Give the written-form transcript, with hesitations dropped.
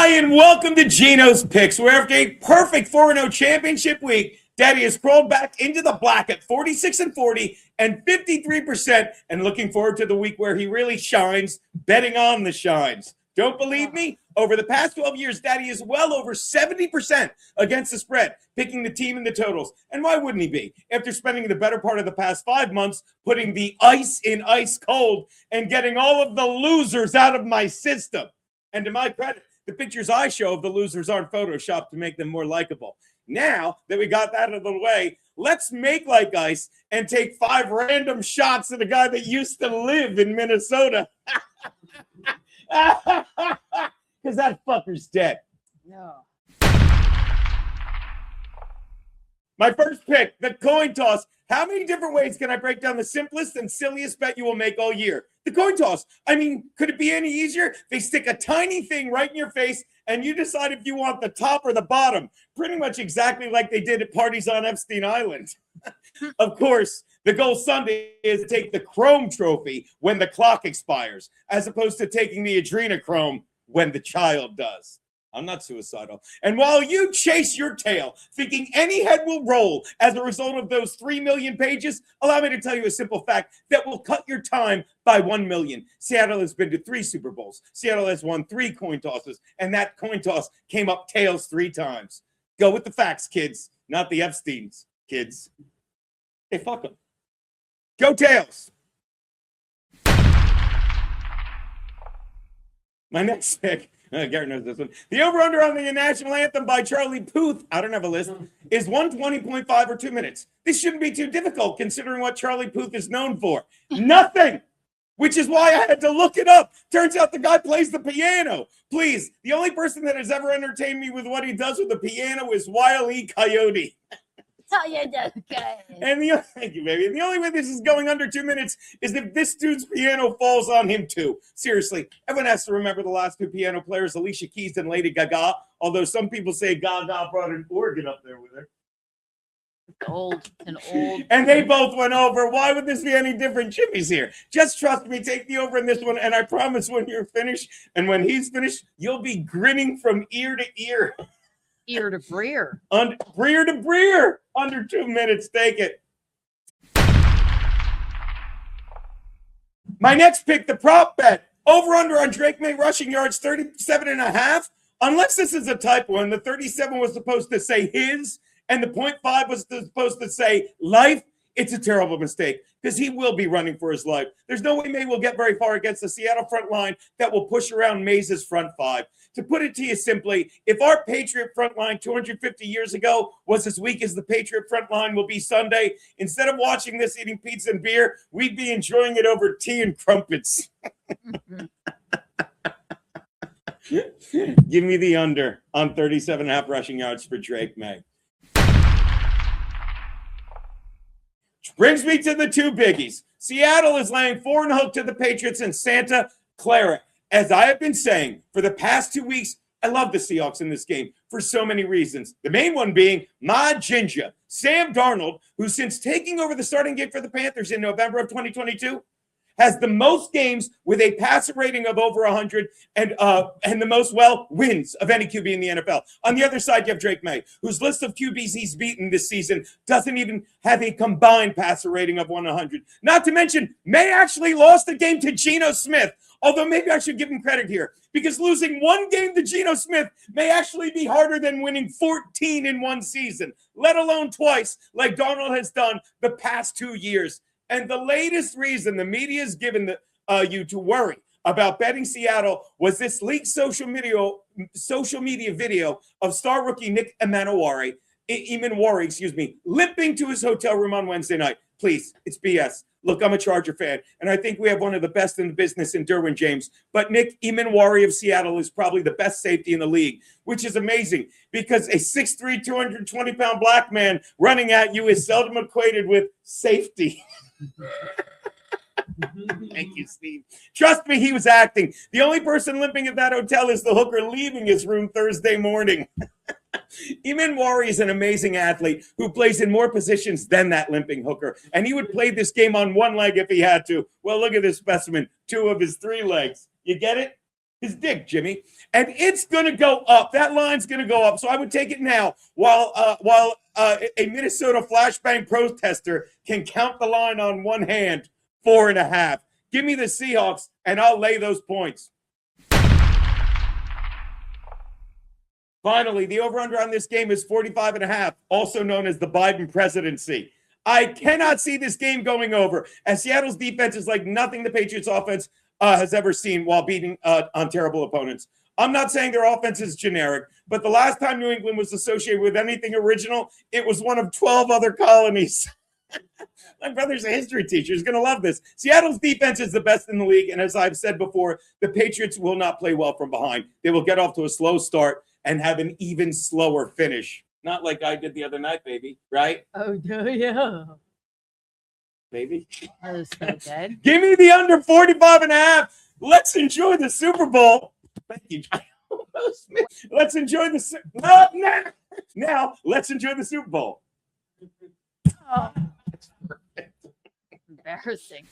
Hi, and welcome to Geno's Picks, where after a perfect 4-0 championship week, Daddy has crawled back into the black at 46-40 and 53%, and looking forward to the week where he really shines, betting on the shines. Don't believe me? Over the past 12 years, Daddy is well over 70% against the spread, picking the team in the totals. And why wouldn't he be? After spending the better part of the past 5 months putting the ice in ice cold and getting all of the losers out of my system. And to my credit, the pictures I show of the losers aren't photoshopped to make them more likable. Now that we got that out of the way, let's make like ice and take 5 random shots at a guy that used to live in Minnesota. Because that fucker's dead. No. My first pick, the coin toss. How many different ways can I break down the simplest and silliest bet you will make all year? The coin toss. I mean, could it be any easier? They stick a tiny thing right in your face, and you decide if you want the top or the bottom. Pretty much exactly like they did at parties on Epstein Island. Of course, the goal Sunday is to take the Chrome Trophy when the clock expires, as opposed to taking the adrenochrome when the child does. I'm not suicidal. And while you chase your tail, thinking any head will roll as a result of those 3 million pages, allow me to tell you a simple fact that will cut your time by 1 million. Seattle has been to 3 Super Bowls. Seattle has won 3 coin tosses, and that coin toss came up tails 3 times. Go with the facts, kids, not the Epsteins, kids. Hey, fuck them. Go tails. My next pick. Garrett knows this one. The over-under on the national anthem by Charlie Puth, I don't have a list, is 120.5 or 2 minutes. This shouldn't be too difficult considering what Charlie Puth is known for. Nothing! Which is why I had to look it up. Turns out the guy plays the piano. Please, the only person that has ever entertained me with what he does with the piano is Wile E. Coyote. Oh, you're okay. And thank you, baby. And the only way this is going under 2 minutes is if this dude's piano falls on him too. Seriously, everyone has to remember the last 2 piano players, Alicia Keys and Lady Gaga. Although some people say Gaga brought an organ up there with her. Old. And they both went over. Why would this be any different? Jimmy's here. Just trust me. Take the over in this one, and I promise when you're finished and when he's finished, you'll be grinning from ear to ear. Ear to breer. Breer to breer. Under 2 minutes. Take it. My next pick, the prop bet. Over-under on Drake Maye rushing yards, 37.5. Unless this is a typo, and the 37 was supposed to say his, and the 0.5 was supposed to say life, it's a terrible mistake because he will be running for his life. There's no way Maye will get very far against the Seattle front line that will push around Maye's front 5. To put it to you simply, if our Patriot front line 250 years ago was as weak as the Patriot front line will be Sunday, instead of watching this eating pizza and beer, we'd be enjoying it over tea and crumpets. Give me the under on 37.5 rushing yards for Drake Maye. Brings me to the 2 biggies. Seattle is laying 4.5 to the Patriots in Santa Clara. As I have been saying for the past 2 weeks, I love the Seahawks in this game for so many reasons. The main one being my ginger, Sam Darnold, who since taking over the starting gig for the Panthers in November of 2022, has the most games with a passer rating of over 100 and the most wins of any QB in the NFL. On the other side, you have Drake Maye, whose list of QBs he's beaten this season doesn't even have a combined passer rating of 100. Not to mention, Maye actually lost the game to Geno Smith, although maybe I should give him credit here, because losing 1 game to Geno Smith may actually be harder than winning 14 in 1 season, let alone twice like Darnold has done the past 2 years. And the latest reason the media has given you to worry about betting Seattle was this leaked social media video of star rookie Nick Emanwari, limping to his hotel room on Wednesday night. Please, it's BS. Look, I'm a Charger fan, and I think we have one of the best in the business in Derwin James. But Nick Emanwari of Seattle is probably the best safety in the league, which is amazing because a 6'3", 220-pound black man running at you is seldom equated with safety. Thank you, Steve. Trust me, he was acting. The only person limping at that hotel is the hooker leaving his room Thursday morning. Emanwari is an amazing athlete who plays in more positions than that limping hooker, and he would play this game on 1 leg if he had to. Well, look at this specimen, 2 of his 3 legs. You get it? His dick, Jimmy. and it's going to go up. That line's going to go up. So I would take it now while a Minnesota flashbang protester can count the line on one hand, 4.5. Give me the Seahawks, and I'll lay those points. Finally, the over-under on this game is 45.5, also known as the Biden presidency. I cannot see this game going over, as Seattle's defense is like nothing the Patriots' offense has ever seen while beating on terrible opponents. I'm not saying their offense is generic, but the last time New England was associated with anything original, it was one of 12 other colonies. My brother's a history teacher. He's going to love this. Seattle's defense is the best in the league, and as I've said before, the Patriots will not play well from behind. They will get off to a slow start and have an even slower finish. Not like I did the other night, baby, right? Oh, yeah. Baby. That was so good. Give me the under 45.5. Let's enjoy the Super Bowl. Thank you. Let's enjoy the now let's enjoy the Super Bowl. Oh. Embarrassing.